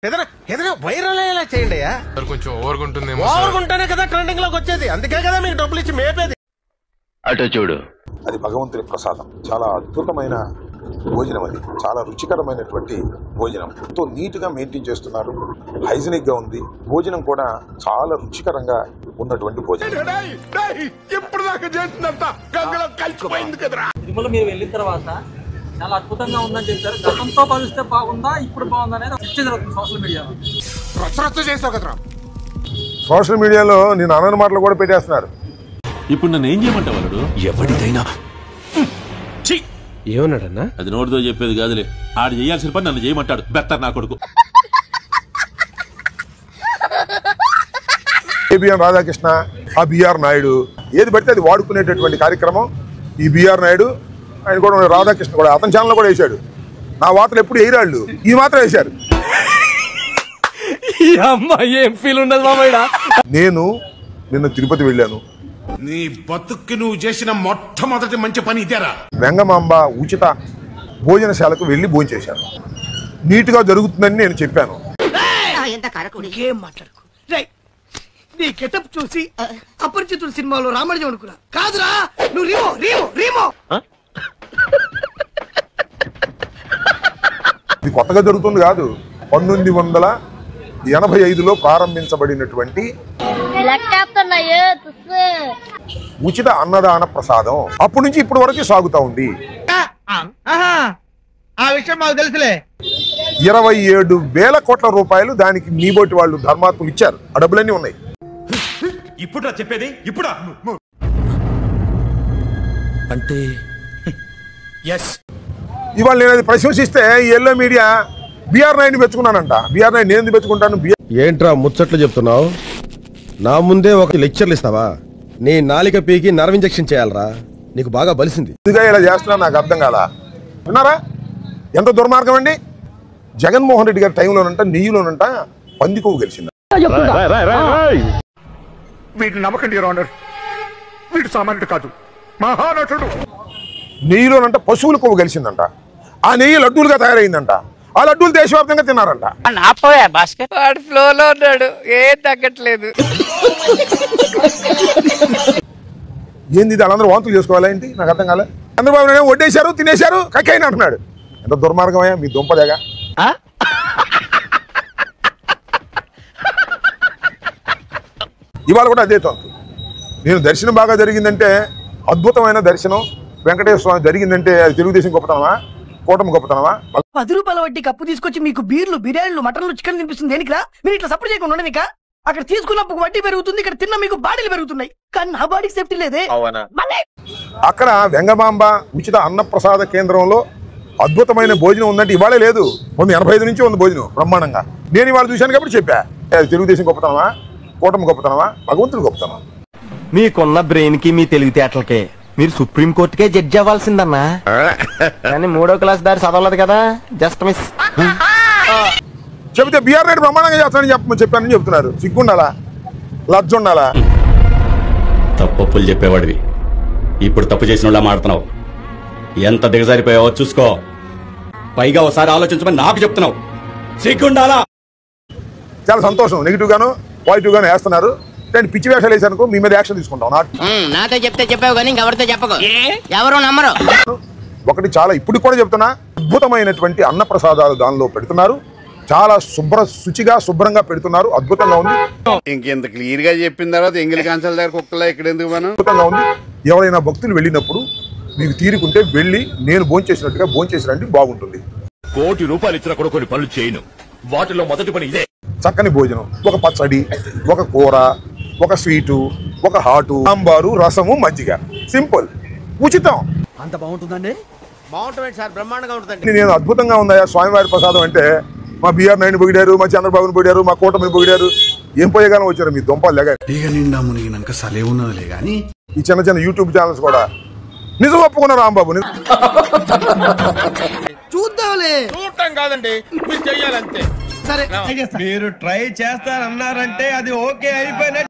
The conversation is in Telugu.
ఏదైనా వైరల్ అయ్యేలా చేయండి అయ్యా. కొంచెం ఓవర్గుంటుంది. ఓవర్గుంటేనే కదా ట్రెండింగ్ లోకి వచ్చేది. అందుకే కదా మీకు డబ్బులు ఇచ్చి మేపేది. అటు చూడు, అది భగవంతుని ప్రసాదం. చాలా అద్భుతమైన భోజనం, అది చాలా రుచికరమైనటువంటి భోజనం. ఎంతో నీట్ గా మెయింటైన్ చేస్తున్నారు, హైజీనిక్ గా ఉంది. భోజనం కూడా చాలా రుచికరంగా ఉన్నటువంటి భోజనం. ఇప్పుడు దాకా చేసినంత గంగలో కలిసిపోయింది కదరా. తిరుమల మీరు వెళ్ళిన తర్వాత చాలా అద్భుతంగా ఉందని చెప్పారు. గతంతో పోలిస్తే బాగుందా, ఇప్పుడు బాగుందా అనేది చర్చ జరుగుతుంది సోషల్ మీడియాలో. రచ్చ చేసావు కదరా. సోషల్ మీడియాలో నేను అనని మాటలు కూడా పెట్టేస్తున్నారు. ఇప్పుడు నన్ను ఏం చేయమంటావు? వాడు ఎవరిదైనా ఏమన్నాడన్నా? అది నోటితో చెప్పేది కాదులే. ఆడు చేయాల్సిన పని నన్ను చేయమంటాడు. బెత్తర్ నా కొడుకు. ఏబిఎన్ రాధాకృష్ణ, ఆ బిఆర్ నాయుడు ఏది పడితే అది వాడుకునేటటువంటి కార్యక్రమం. ఈ బిఆర్ నాయుడు ఆయన కూడా రాధాకృష్ణ కూడా అతని ఛానల్ కూడా వేశాడు. నా వార్తలు ఎప్పుడు వేయరాళ్ళు, ఈ మాత్రం వేశారు. ఏం ఫీల్ ఉండదు మామయ్య. నేను నిన్న తిరుపతి వెళ్ళాను. నీ బతుక్కి నువ్వు చేసిన మొట్టమొదటి మంచి పని ఇదేరా. వెంగమాంబ ఉచిత భోజనశాలకు వెళ్లి భోంచేశాను. నీట్ గా జరుగుతుందని నేను చెప్పాను. నీ గెటప్ చూసి అపరిచితుడు సినిమాలో రామరాజు అనుకున్నా. కాదురా, నువ్వు రీమో రీమో రీమో. ఇది కొత్తగా జరుగుతుంది కాదు. 1985లో ప్రారంభించబడినటువంటి ఉచిత అన్నదాన ప్రసాదం అప్పటి నుంచి ఇప్పటి వరకు సాగుతా ఉంది. ఆ విషయం మాకు తెలుసులే. 27,000 కోట్ల రూపాయలు దానికి మీబోటి వాళ్ళు ధర్మాత్ములు ఇచ్చారు. ఆ డబ్బులన్నీ ఉన్నాయి. ఇప్పుడు చెప్పేది ఇప్పుడు అంటే ఇవాళ నేను అది ప్రశంసిస్తే ఎల్లో మీడియా బిఆర్ నాయుడిని పెంచుకున్నానంట. బిఆర్ నాయుడు నేను పెంచుకుంటాను. ఏంట్రా ముచ్చట్లు చెప్తున్నావు? నా ముందే ఒక లెక్చర్లు ఇస్తావా? నీ నాలిక పీకి నర్వ్ ఇంజెక్షన్ చేయాలరా, నీకు బాగా బలిసింది. ఇదిగా ఇలా చేస్తున్నా నాకు అర్థం కాల. విన్నారా ఎంత దుర్మార్గం అండి. జగన్మోహన్ రెడ్డి గారి టైంలోనంట నెయ్యిలోనంట పందికొవ్వు గెలిచింది. వీటిని నమ్మకండి యువర్ ఆనర్. వీడు సామాన్యుడు కాదు, మహానటుడు. నెయ్యిలోనంట పశువుల కొవ్వు గెలిచిందంట. ఆ నెయ్యి లడ్డూలుగా తయారైందంట. ఆ లడ్డూలు దేశవ్యాప్తంగా తిన్నారంట. వాడు ఫ్లోలో ఉన్నాడు, ఏం తగ్గట్లేదు. ఏంది ఇది? వాళ్ళందరూ వాంతులు చేసుకోవాలా ఏంటి? నాకు అర్థం కాలే. చంద్రబాబు నాయుడు వడ్డేశారు, తినేశారు, కక్కైన అంటున్నాడు. ఎంత దుర్మార్గమయ్యా మీ దుంపదేగా. ఇవాళ కూడా అదే తంతు. నేను దర్శనం బాగా జరిగిందంటే, అద్భుతమైన దర్శనం వెంకటేశ్వర స్వామి జరిగిందంటే అది తెలుగుదేశం గొప్పతనమా, కూటమి గొప్పతనమా? 10 రూపాయల వడ్డీ కప్పు తీసుకొచ్చి మీకు బీర్లు, బిర్యానీలు, మటన్లు, చికెన్ తినిపిస్తుంది దేనికిరా? మీరు ఇట్లా సపోర్ట్ చేయకుండా ఉండనిక. అక్కడ తీసుకున్నప్పుడు వడ్డీ పెరుగుతుంది, ఇక్కడ తిన్న మీకు బాడీలు పెరుగుతున్నాయి. కానీ నా బాడీకి సేఫ్టీ లేదే. అక్కడ వెంగమాంబ ఉచిత అన్నప్రసాద కేంద్రంలో అద్భుతమైన భోజనం ఉందంటే ఇవాళే లేదు. 85 నుంచి ఉంది భోజనం బ్రహ్మాండంగా. నేను ఇవాళ చూశాను కాబట్టి చెప్పా. తెలుగుదేశం గొప్పతనమా, కూటమి గొప్పతనమా, భగవంతుడు గొప్పతనం? మీకున్న బ్రెయిన్ కి మీ తెలివితేటలకే మీరు సుప్రీం కోర్టుకే జడ్జి అవ్వాల్సిందన్నా. కానీ 3వ క్లాస్ దారి చదవలేదు కదా, జస్ట్ మిస్. చెబితే బిఆర్ నాయుడు బ్రహ్మాండంగా చేస్తానని చెప్పానని చెప్తున్నారు. సిగ్గుండాలా, లజ్జ ఉండాలా? తప్పులు చెప్పేవాడివి ఇప్పుడు తప్పు చేసిన వాళ్ళ మాడుతున్నావు. ఎంత దిగజారిపోయావో చూసుకో. పైగా ఒకసారి ఆలోచించమని నాకు చెప్తున్నావు. సిగ్గుండాలా? చాలా సంతోషం. నెగిటివ్ గాను పాజిటివ్ గాను వేస్తున్నారు. నేను పిచ్చి వేషాలు వేసానుకో మీ మీద యాక్షన్ తీసుకుంటాం. నాతో చెప్తే చెప్పావు కానీ ఎవరితో చెప్పకు, ఎవరు నమ్మరు. ఒకటి చాలా ఇప్పుడు కూడా చెప్తున్నా, అద్భుతమైనటువంటి అన్నప్రసాదాలు దానిలో పెడుతున్నారు. చాలా శుచిగా శుభ్రంగా పెడుతున్నారు. అద్భుతంగా ఉంది. ఇంకెంత క్లియర్ గా చెప్పిన తర్వాత ఎంగిలి కాంచాల దగ్గర కుక్కలా ఇక్కడ ఎందుకు మనం? అద్భుతంగా ఉంది. ఎవరైనా భక్తులు వెళ్ళినప్పుడు మీకు తీరుకుంటే వెళ్ళి నేను భోంచేసినట్టుగా భోంచేసినండి, బాగుంటుంది. ₹1 కోటి ఇచ్చినా కూడా కొన్ని పనులు చేయను. వాటిలో మొదటి పని ఇదే. చక్కని భోజనం, ఒక పచ్చడి, ఒక కూర, ఒక స్వీటు, ఒక హాటు, సాంబారు, రసము, మజ్జిగ. సింపుల్, ఉచితం. అంత బాగుంటుందండి. బాగుంటుంది సార్, బ్రహ్మాండంగా ఉంటుందండి. నేను అద్భుతంగా ఉందా స్వామివారి ప్రసాదం అంటే మా బిఆర్ నాయుడు పొగిడారు, మా చంద్రబాబుని పొగిడారు, మా కూటమిని పొగిడారు. ఏం పోయేగానే వచ్చారు మీ దుంపలు లేక. నిండా మునిగినాక సలే ఉన్నదిలే గాని ఈ చిన్న చిన్న యూట్యూబ్ ఛానల్స్ కూడా నిజం ఒప్పుకున్న రాంబాబు. చూద్దాంలే. చూడటం కాదండి, మీరు చెయ్యాలంతే. సరే మీరు ట్రై చేస్తారన్నారంటే అది ఓకే అయిపోయిన